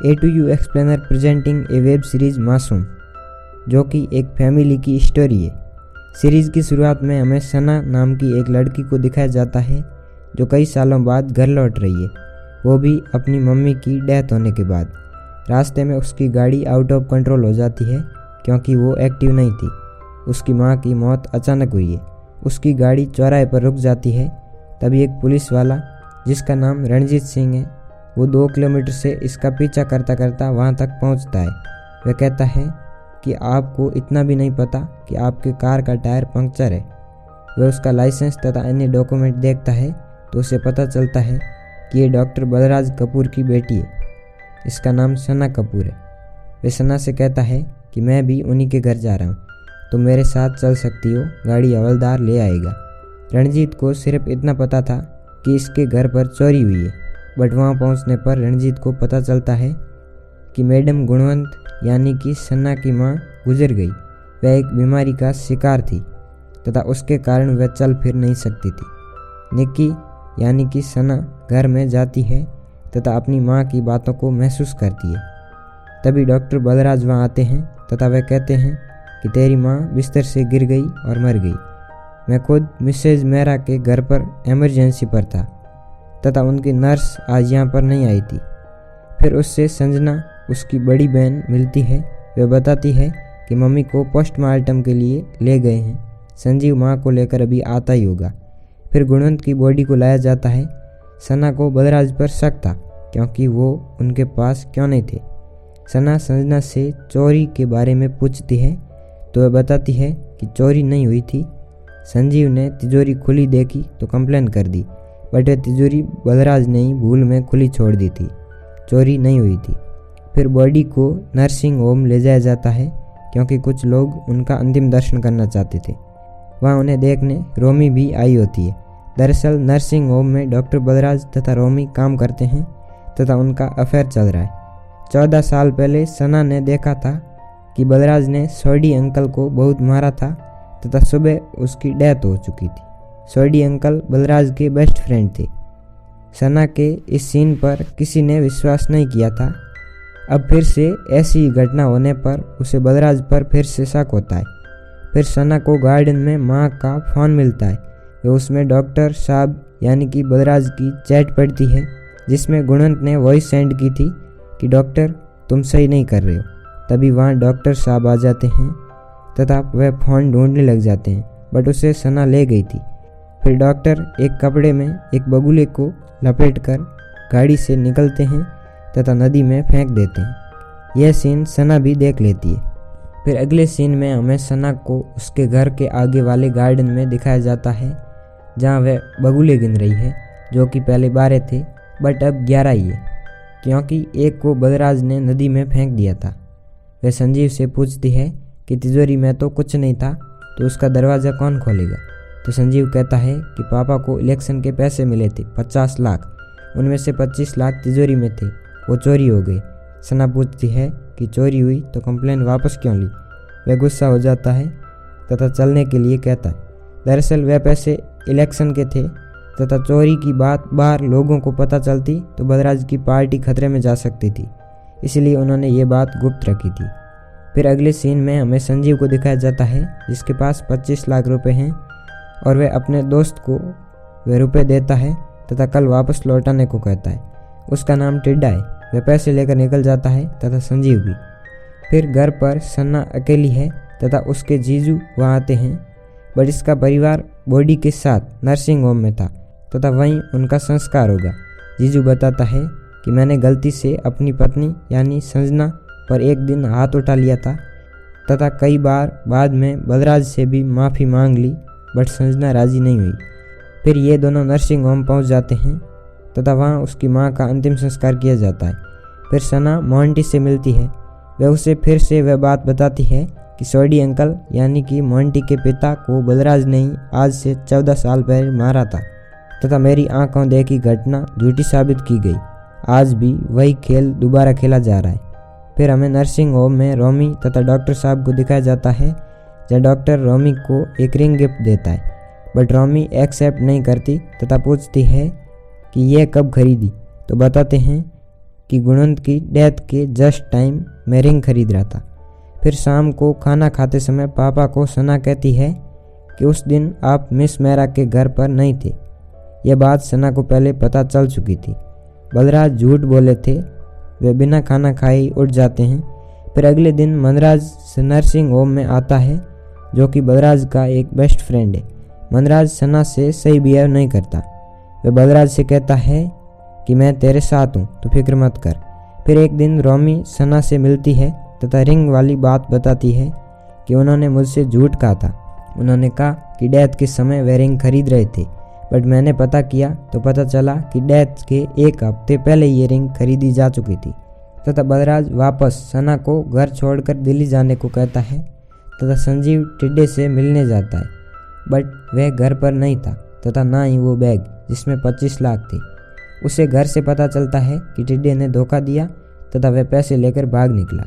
A2U explainer presenting ए web series मासूम, जो कि एक फैमिली की स्टोरी है। सीरीज़ की शुरुआत में हमें सना नाम की एक लड़की को दिखाया जाता है जो कई सालों बाद घर लौट रही है, वो भी अपनी मम्मी की डेथ होने के बाद। रास्ते में उसकी गाड़ी आउट ऑफ कंट्रोल हो जाती है क्योंकि वो एक्टिव नहीं थी। उसकी माँ की मौत अचानक हुई है। उसकी गाड़ी चौराहे पर रुक जाती है। तभी एक पुलिस वाला जिसका नाम रणजीत सिंह है, वो 2 किलोमीटर से इसका पीछा करता करता वहाँ तक पहुँचता है। वह कहता है कि आपको इतना भी नहीं पता कि आपके कार का टायर पंक्चर है। वह उसका लाइसेंस तथा अन्य डॉक्यूमेंट देखता है तो उसे पता चलता है कि ये डॉक्टर बलराज कपूर की बेटी है। इसका नाम सना कपूर है। वह सना से कहता है कि मैं भी उन्हीं के घर जा रहा हूँ, तुम मेरे साथ चल सकती हो, गाड़ी हवलदार ले आएगा। रणजीत को सिर्फ इतना पता था कि इसके घर पर चोरी हुई है, बट वहाँ पहुँचने पर रणजीत को पता चलता है कि मैडम गुणवंत यानी कि सना की माँ गुजर गई। वह एक बीमारी का शिकार थी तथा उसके कारण वह चल फिर नहीं सकती थी। निक्की यानी कि सना घर में जाती है तथा अपनी माँ की बातों को महसूस करती है। तभी डॉक्टर बलराज वहाँ आते हैं तथा वह कहते हैं कि तेरी माँ बिस्तर से गिर गई और मर गई। मैं खुद मिसेज मेहरा के घर पर इमरजेंसी पर था तथा उनकी नर्स आज यहाँ पर नहीं आई थी। फिर उससे संजना उसकी बड़ी बहन मिलती है। वह बताती है कि मम्मी को पोस्टमार्टम के लिए ले गए हैं। संजीव माँ को लेकर अभी आता ही होगा। फिर गुणवंत की बॉडी को लाया जाता है। सना को बलराज पर शक था क्योंकि वो उनके पास क्यों नहीं थे। सना संजना से चोरी के बारे में पूछती है तो वह बताती है कि चोरी नहीं हुई थी। संजीव ने तिजोरी खुली देखी तो कंप्लेन कर दी, बट वह तिजोरी बलराज ने ही भूल में खुली छोड़ दी थी, चोरी नहीं हुई थी। फिर बॉडी को नर्सिंग होम ले जाया जाता है क्योंकि कुछ लोग उनका अंतिम दर्शन करना चाहते थे। वहाँ उन्हें देखने रोमी भी आई होती है। दरअसल नर्सिंग होम में डॉक्टर बलराज तथा रोमी काम करते हैं तथा उनका अफेयर चल रहा है। 14 साल पहले सना ने देखा था कि बलराज ने सोडी अंकल को बहुत मारा था तथा सुबह उसकी डेथ हो चुकी थी। सोडी अंकल बलराज के बेस्ट फ्रेंड थे। सना के इस सीन पर किसी ने विश्वास नहीं किया था। अब फिर से ऐसी घटना होने पर उसे बलराज पर फिर से शक होता है। फिर सना को गार्डन में माँ का फ़ोन मिलता है। वह उसमें डॉक्टर साहब यानी कि बलराज की चैट पढ़ती है जिसमें गुणवंत ने वॉइस सेंड की थी कि डॉक्टर तुम सही नहीं कर रहे हो। तभी वहाँ डॉक्टर साहब आ जाते हैं तथा वह फ़ोन ढूंढने लग जाते हैं, बट उसे सना ले गई थी। फिर डॉक्टर एक कपड़े में एक बगुले को लपेटकर गाड़ी से निकलते हैं तथा नदी में फेंक देते हैं। यह सीन सना भी देख लेती है। फिर अगले सीन में हमें सना को उसके घर के आगे वाले गार्डन में दिखाया जाता है जहाँ वह बगुले गिन रही है, जो कि पहले 12 थे बट अब 11 ही है क्योंकि एक को बलराज ने नदी में फेंक दिया था। वह संजीव से पूछती है कि तिजोरी में तो कुछ नहीं था, तो उसका दरवाज़ा कौन खोलेगा। तो संजीव कहता है कि पापा को इलेक्शन के पैसे मिले थे 50 लाख, उनमें से 25 लाख तिजोरी में थे, वो चोरी हो गई। सना पूछती है कि चोरी हुई तो कंप्लेन वापस क्यों ली। वह गुस्सा हो जाता है तथा चलने के लिए कहता है। दरअसल वह पैसे इलेक्शन के थे तथा चोरी की बात बाहर लोगों को पता चलती तो बलराज की पार्टी खतरे में जा सकती थी, इसलिए उन्होंने ये बात गुप्त रखी थी। फिर अगले सीन में हमें संजीव को दिखाया जाता है जिसके पास 25 लाख रुपए हैं और वह अपने दोस्त को वह रुपए देता है तथा कल वापस लौटाने को कहता है। उसका नाम टिड्डा है। वह पैसे लेकर निकल जाता है तथा संजीव भी। फिर घर पर सन्ना अकेली है तथा उसके जीजू वहाँ आते हैं, बट इसका परिवार बॉडी के साथ नर्सिंग होम में था तथा वहीं उनका संस्कार होगा। जीजू बताता है कि मैंने गलती से अपनी पत्नी यानी संजना पर एक दिन हाथ उठा लिया था तथा कई बार बाद में बलराज से भी माफ़ी मांग ली, बट संजना राजी नहीं हुई। फिर ये दोनों नर्सिंग होम पहुंच जाते हैं तथा वहाँ उसकी माँ का अंतिम संस्कार किया जाता है। फिर सना मोंटी से मिलती है। वह उसे फिर से वह बात बताती है कि सोडी अंकल यानी कि मोंटी के पिता को बलराज ने ही आज से 14 साल पहले मारा था तथा मेरी आंखों देखी घटना झूठी साबित की गई। आज भी वही खेल दोबारा खेला जा रहा है। फिर हमें नर्सिंग होम में रोमी तथा डॉक्टर साहब को दिखाया जाता है जहाँ डॉक्टर रोमी को एक रिंग गिफ्ट देता है, बट रोमी एक्सेप्ट नहीं करती तथा पूछती है कि यह कब खरीदी। तो बताते हैं कि गुणवंत की डेथ के जस्ट टाइम मैं रिंग खरीद रहा था। फिर शाम को खाना खाते समय पापा को सना कहती है कि उस दिन आप मिस मेहरा के घर पर नहीं थे। यह बात सना को पहले पता चल चुकी थी। बलराज झूठ बोले थे, वे बिना खाना खाए ही उठ जाते हैं। फिर अगले दिन मनराज नर्सिंग होम में आता है, जो कि बलराज का एक बेस्ट फ्रेंड है। मनराज सना से सही बिहेव नहीं करता। वह बलराज से कहता है कि मैं तेरे साथ हूँ, तो फिक्र मत कर। फिर एक दिन रोमी सना से मिलती है तथा रिंग वाली बात बताती है कि उन्होंने मुझसे झूठ कहा था। उन्होंने कहा कि डेथ के समय वे रिंग खरीद रहे थे, बट मैंने पता किया तो पता चला कि डेथ के एक हफ्ते पहले ये रिंग खरीदी जा चुकी थी। तथा बलराज वापस सना को घर छोड़कर दिल्ली जाने को कहता है तथा संजीव टिड्डे से मिलने जाता है, बट वह घर पर नहीं था तथा ना ही वो बैग जिसमें 25 लाख थे। उसे घर से पता चलता है कि टिड्डे ने धोखा दिया तथा वह पैसे लेकर भाग निकला।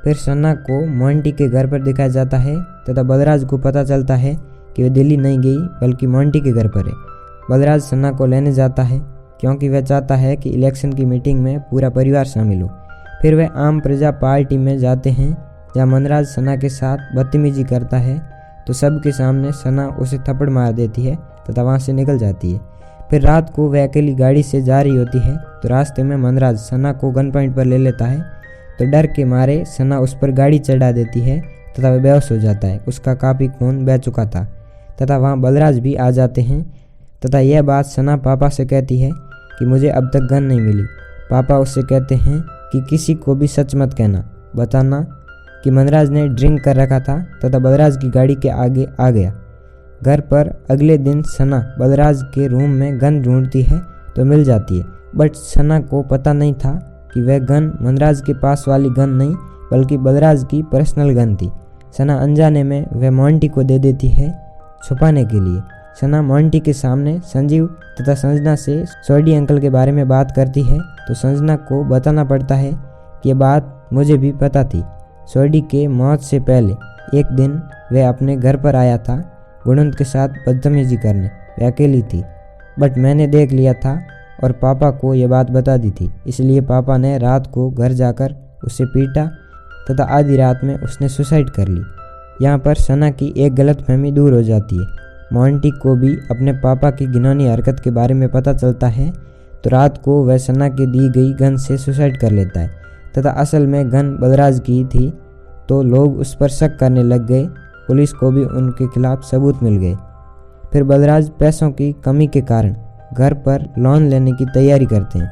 फिर सना को मोंटी के घर पर दिखाया जाता है तथा बलराज को पता चलता है कि वह दिल्ली नहीं गई बल्कि मोंटी के घर पर है। बलराज सना को लेने जाता है क्योंकि वह चाहता है कि इलेक्शन की मीटिंग में पूरा परिवार शामिल हो। फिर वह आम प्रजा पार्टी में जाते हैं, जहाँ मनराज सना के साथ बदतमीजी करता है तो सबके सामने सना उसे थप्पड़ मार देती है तथा वहाँ से निकल जाती है। फिर रात को वह अकेली गाड़ी से जा रही होती है तो रास्ते में मनराज सना को गन पॉइंट पर ले लेता है, तो डर के मारे सना उस पर गाड़ी चढ़ा देती है तथा वह बेहोश हो जाता है। उसका काफ़ी खून बह चुका था तथा वहाँ बलराज भी आ जाते हैं तथा यह बात सना पापा से कहती है कि मुझे अब तक गन नहीं मिली। पापा उससे कहते हैं कि किसी को भी सच मत कहना, बताना कि मनराज ने ड्रिंक कर रखा था तथा बलराज की गाड़ी के आगे आ गया। घर पर अगले दिन सना बलराज के रूम में गन ढूंढती है तो मिल जाती है, बट सना को पता नहीं था कि वह गन मनराज के पास वाली गन नहीं बल्कि बलराज की पर्सनल गन थी। सना अनजाने में वह मोंटी को दे देती है छुपाने के लिए। सना मोंटी के सामने संजीव तथा संजना से सोडी अंकल के बारे में बात करती है तो संजना को बताना पड़ता है कि यह बात मुझे भी पता थी। सोडी के मौत से पहले एक दिन वह अपने घर पर आया था गुणवंत के साथ बदतमीजी करने। वह अकेली थी, बट मैंने देख लिया था और पापा को यह बात बता दी थी, इसलिए पापा ने रात को घर जाकर उसे पीटा तथा आधी रात में उसने सुसाइड कर ली। यहाँ पर सना की एक गलतफहमी दूर हो जाती है। मोंटी को भी अपने पापा की घिनौनी हरकत के बारे में पता चलता है, तो रात को वह सना की दी गई गन से सुसाइड कर लेता है तथा असल में गन बलराज की थी, तो लोग उस पर शक करने लग गए। पुलिस को भी उनके खिलाफ सबूत मिल गए। फिर बलराज पैसों की कमी के कारण घर पर लोन लेने की तैयारी करते हैं।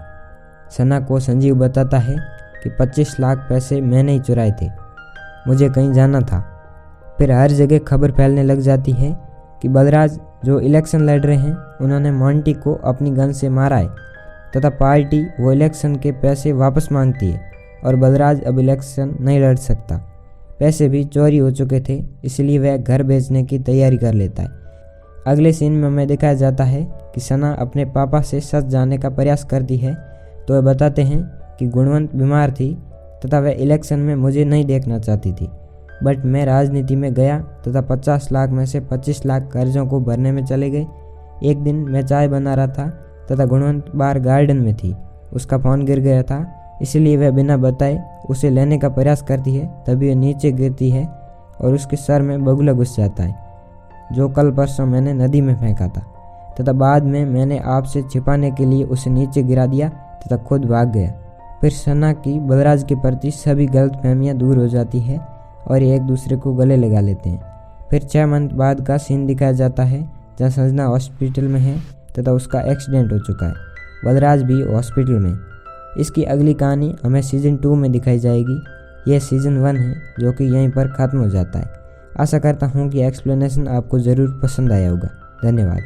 सना को संजीव बताता है कि 25 लाख पैसे मैंने ही चुराए थे, मुझे कहीं जाना था। फिर हर जगह खबर फैलने लग जाती है कि बलराज जो इलेक्शन लड़ रहे हैं उन्होंने मोंटी को अपनी गन से मारा है तथा पार्टी वो इलेक्शन के पैसे वापस मांगती है और बलराज अब इलेक्शन नहीं लड़ सकता। पैसे भी चोरी हो चुके थे, इसलिए वह घर बेचने की तैयारी कर लेता है। अगले सीन में हमें दिखाया जाता है कि सना अपने पापा से सच जानने का प्रयास करती है, तो वह बताते हैं कि गुणवंत बीमार थी तथा वह इलेक्शन में मुझे नहीं देखना चाहती थी, बट मैं राजनीति में गया तथा 50 लाख में से 25 लाख कर्जों को भरने में चले गए। एक दिन मैं चाय बना रहा था तथा गुणवंत बाहर गार्डन में थी, उसका फ़ोन गिर गया था, इसलिए वह बिना बताए उसे लेने का प्रयास करती है। तभी वह नीचे गिरती है और उसके सर में बगुला घुस जाता है, जो कल परसों मैंने नदी में फेंका था तथा बाद में मैंने आपसे छिपाने के लिए उसे नीचे गिरा दिया तथा खुद भाग गया। फिर सना की बलराज के प्रति सभी गलतफहमियां दूर हो जाती है और ये एक दूसरे को गले लगा लेते हैं। फिर 6 मंथ बाद का सीन दिखाया जाता है, जहाँ संजना हॉस्पिटल में है तथा उसका एक्सीडेंट हो चुका है। बलराज भी हॉस्पिटल में। इसकी अगली कहानी हमें सीज़न 2 में दिखाई जाएगी। यह सीज़न 1 है जो कि यहीं पर ख़त्म हो जाता है। आशा करता हूँ कि एक्सप्लेनेशन आपको ज़रूर पसंद आया होगा। धन्यवाद।